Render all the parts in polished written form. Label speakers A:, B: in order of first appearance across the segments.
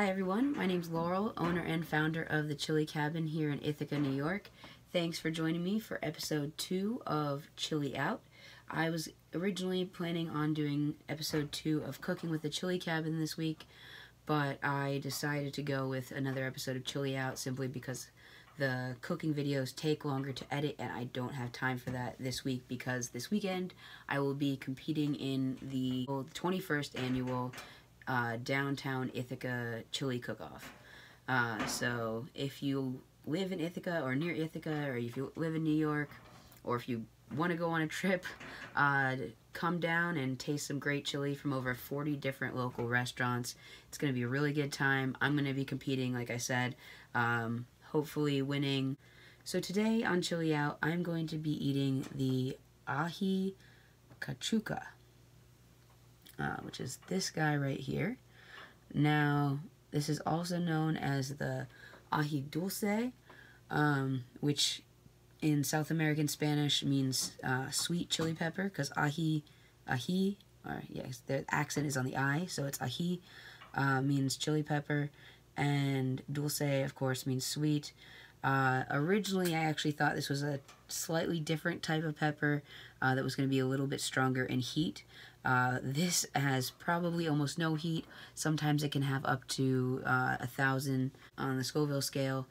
A: Hi everyone, my name's Laurel, owner and founder of the Chili Cabin here in Ithaca, New York. Thanks for joining me for episode 2 of Chili Out. I was originally planning on doing episode 2 of Cooking with the Chili Cabin this week, but I decided to go with another episode of Chili Out simply because the cooking videos take longer to edit and I don't have time for that this week because this weekend I will be competing in the 21st annual downtown Ithaca chili cook-off. So if you live in Ithaca or near Ithaca, or if you live in New York, or if you want to go on a trip, come down and taste some great chili from over 40 different local restaurants. It's going to be a really good time. I'm going to be competing, like I said, hopefully winning. So today on Chili Out, I'm going to be eating the ají cachucah, which is this guy right here. Now, this is also known as the ají dulce, which in South American Spanish means sweet chili pepper, because ají, or yes, the accent is on the I, so it's ají, means chili pepper, and dulce, of course, means sweet. Originally, I actually thought this was a slightly different type of pepper that was going to be a little bit stronger in heat. This has probably almost no heat. Sometimes it can have up to 1,000 on the Scoville scale.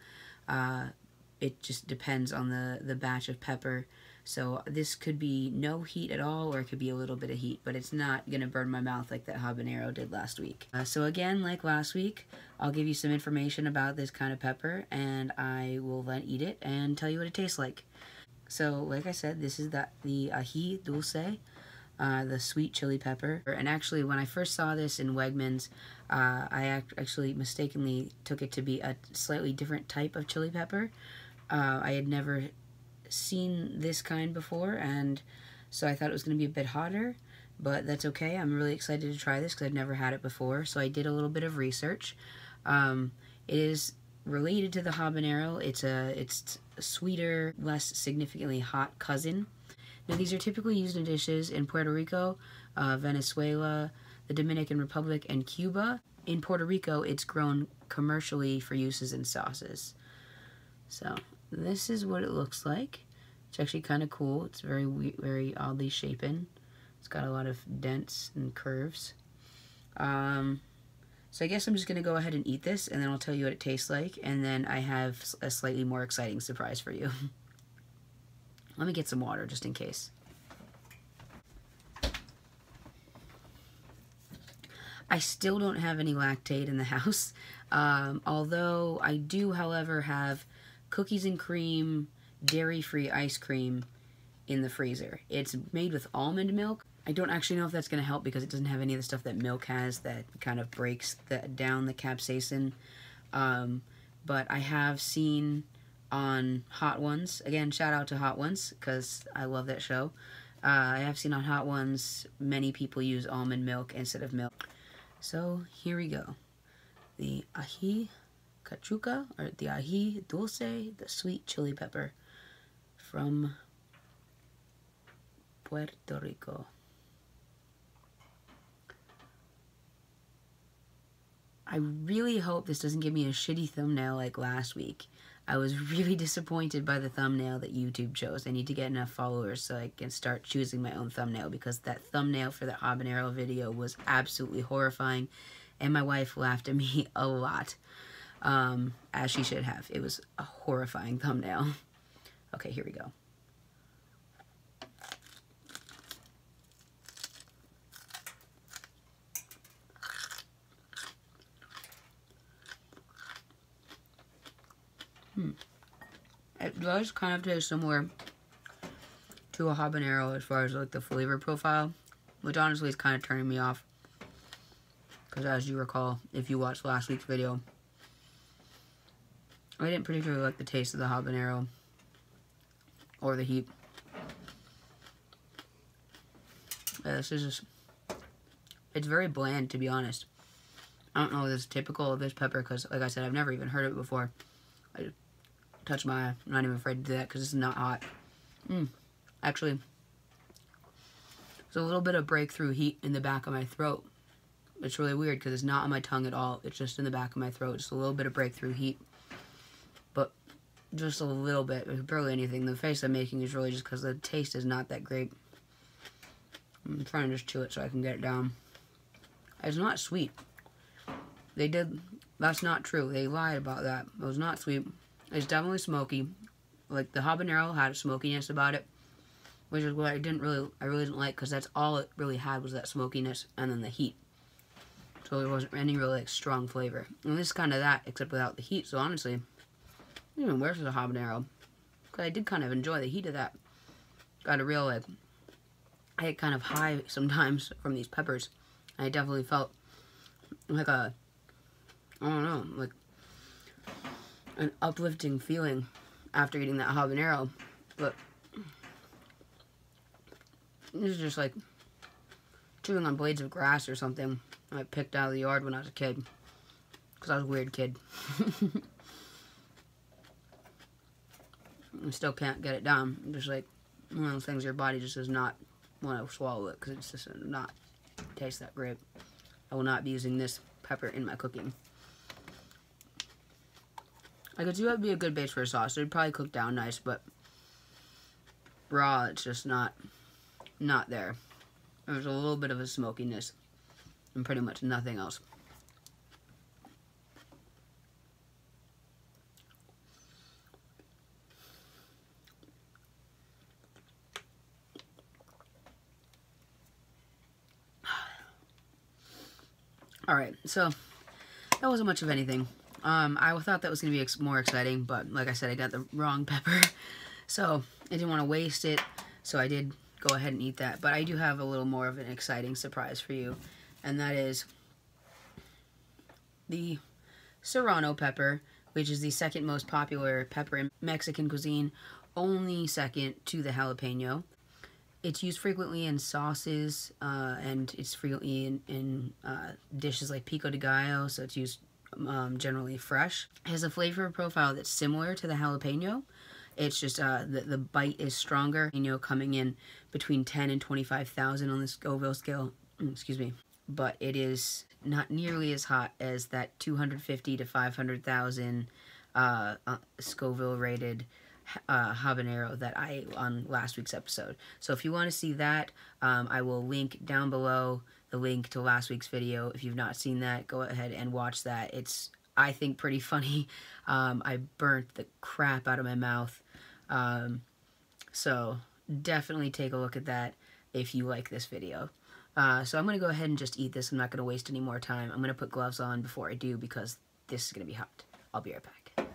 A: It just depends on the batch of pepper. So this could be no heat at all, or it could be a little bit of heat, but it's not going to burn my mouth like that habanero did last week. So again, like last week, I'll give you some information about this kind of pepper, and I will then eat it and tell you what it tastes like. So, like I said, this is the ají dulce, the sweet chili pepper. And actually, when I first saw this in Wegmans, I actually mistakenly took it to be a slightly different type of chili pepper. I had never seen this kind before, and so I thought it was going to be a bit hotter, but that's okay. I'm really excited to try this because I've never had it before, so I did a little bit of research. It is related to the habanero. It's a sweeter, less significantly hot cousin. Now, these are typically used in dishes in Puerto Rico, Venezuela, the Dominican Republic, and Cuba. In Puerto Rico, it's grown commercially for uses in sauces. So this is what it looks like. It's actually kind of cool. It's very oddly shapen. It's got a lot of dents and curves. So I guess I'm just going to go ahead and eat this, and then I'll tell you what it tastes like, and then I have a slightly more exciting surprise for you. Let me get some water just in case. I still don't have any lactate in the house, although I do, however, have cookies and cream, dairy-free ice cream in the freezer. It's made with almond milk. I don't actually know if that's going to help because it doesn't have any of the stuff that milk has that kind of breaks down the capsaicin. But I have seen on Hot Ones, again, shout out to Hot Ones because I love that show. I have seen on Hot Ones many people use almond milk instead of milk. So here we go. The ají cachucah, or the ají dulce, the sweet chili pepper from Puerto Rico. I really hope this doesn't give me a shitty thumbnail like last week. I was really disappointed by the thumbnail that YouTube chose. I need to get enough followers so I can start choosing my own thumbnail, because that thumbnail for the habanero video was absolutely horrifying, and my wife laughed at me a lot. As she should have. It was a horrifying thumbnail. Okay, here we go. It does kind of taste similar to a habanero as far as like the flavor profile, which honestly is kind of turning me off. Because as you recall, if you watched last week's video, I didn't particularly like the taste of the habanero or the heat. This is just, it's very bland, to be honest. I don't know if this is typical of this pepper because, like I said, I've never even heard of it before. I just touched my eye. I'm not even afraid to do that because it's not hot. Actually, there's a little bit of breakthrough heat in the back of my throat. It's really weird because it's not on my tongue at all. It's just in the back of my throat. Just a little bit of breakthrough heat. But just a little bit. Barely anything. The face I'm making is really just because the taste is not that great. I'm trying to just chew it so I can get it down. It's not sweet. That's not true. They lied about that. It was not sweet. It's definitely smoky. Like, the habanero had a smokiness about it, which is what I really didn't like, because that's all it really had was that smokiness and then the heat. So there wasn't any really like strong flavor. And this is kind of that, except without the heat. So honestly, even worse than a habanero, because I did kind of enjoy the heat of that. Got a real like, I get kind of high sometimes from these peppers. I definitely felt like I don't know, like an uplifting feeling after eating that habanero. But this is just like chewing on blades of grass or something I picked out of the yard when I was a kid. Because I was a weird kid. I still can't get it down. Just like one of those things your body just does not want to swallow it because it's just not taste that great. I will not be using this pepper in my cooking. I could see that would be a good base for a sauce. It would probably cook down nice, but raw, it's just not there. There's a little bit of a smokiness and pretty much nothing else. Alright, so that wasn't much of anything. I thought that was going to be more exciting, but like I said, I got the wrong pepper. So I didn't want to waste it, so I did go ahead and eat that. But I do have a little more of an exciting surprise for you, and that is the Serrano pepper, which is the second most popular pepper in Mexican cuisine, only second to the jalapeno. It's used frequently in sauces, and it's frequently in dishes like pico de gallo, so it's used generally fresh. It has a flavor profile that's similar to the jalapeno. It's just the bite is stronger. Coming in between 10 and 25,000 on the Scoville scale. Excuse me. But it is not nearly as hot as that 250 to 500,000 Scoville rated habanero that I ate on last week's episode. So if you want to see that, I will link down below the link to last week's video. If you've not seen that, go ahead and watch that. It's, I think, pretty funny. I burnt the crap out of my mouth. So definitely take a look at that if you like this video. So I'm going to go ahead and just eat this. I'm not going to waste any more time. I'm going to put gloves on before I do because this is going to be hot. I'll be right back.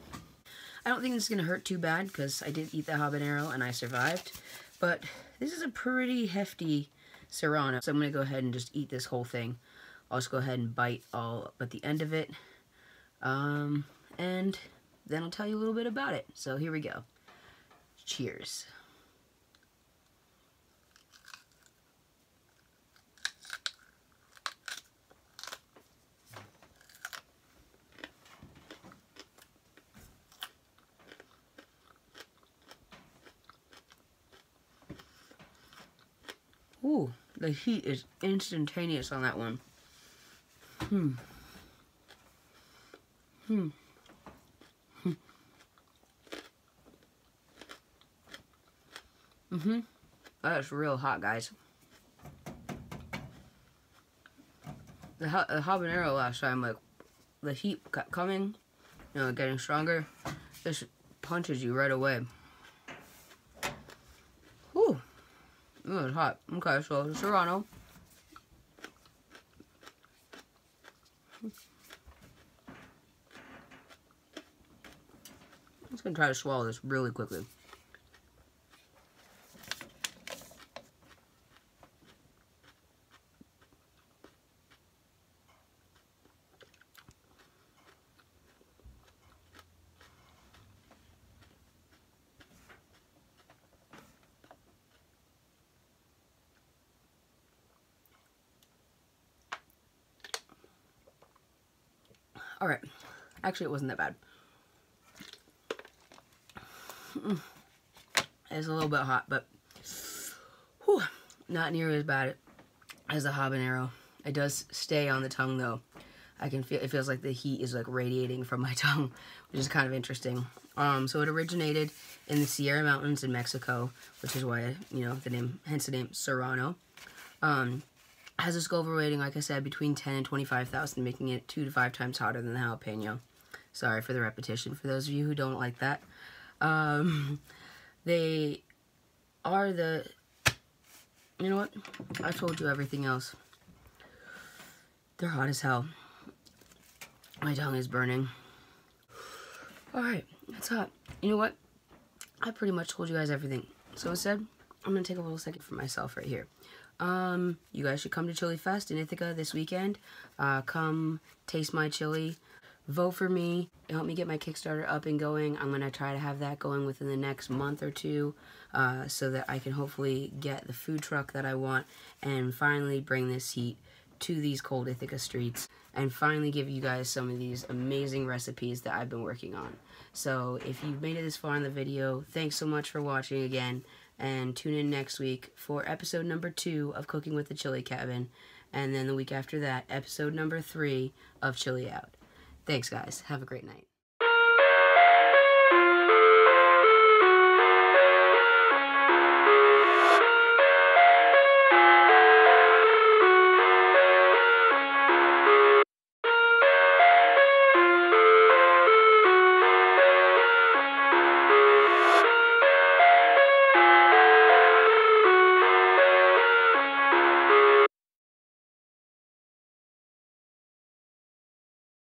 A: I don't think this is going to hurt too bad because I did eat the habanero and I survived. But this is a pretty hefty Serrano. So I'm going to go ahead and just eat this whole thing. I'll just go ahead and bite all at the end of it. And then I'll tell you a little bit about it. So here we go. Cheers. Ooh, the heat is instantaneous on that one. That's real hot, guys. The habanero last time, like, the heat kept coming, getting stronger. This punches you right away. Whew. It was hot. Okay, so Serrano. I'm just gonna try to swallow this really quickly. Alright, actually it wasn't that bad. It's a little bit hot, but whew, not nearly as bad as the habanero. It does stay on the tongue though. I can feel, it feels like the heat is like radiating from my tongue, which is kind of interesting. So it originated in the Sierra Mountains in Mexico, which is why, you know, the name, hence the name Serrano. Has a Scoville rating, like I said, between 10 and 25,000, making it 2 to 5 times hotter than the jalapeno. Sorry for the repetition for those of you who don't like that. They are the, you know what? I told you everything else. They're hot as hell. My tongue is burning. Alright, it's hot. You know what? I pretty much told you guys everything. So instead, I'm going to take a little second for myself right here. You guys should come to Chili Fest in Ithaca this weekend. Come taste my chili. Vote for me. Help me get my Kickstarter up and going. I'm going to try to have that going within the next month or two so that I can hopefully get the food truck that I want and finally bring this heat to these cold Ithaca streets and finally give you guys some of these amazing recipes that I've been working on. So if you've made it this far in the video, thanks so much for watching again, and tune in next week for episode number 2 of Cooking with the Chili Cabin, and then the week after that, episode number 3 of Chili Out. Thanks guys, have a great night.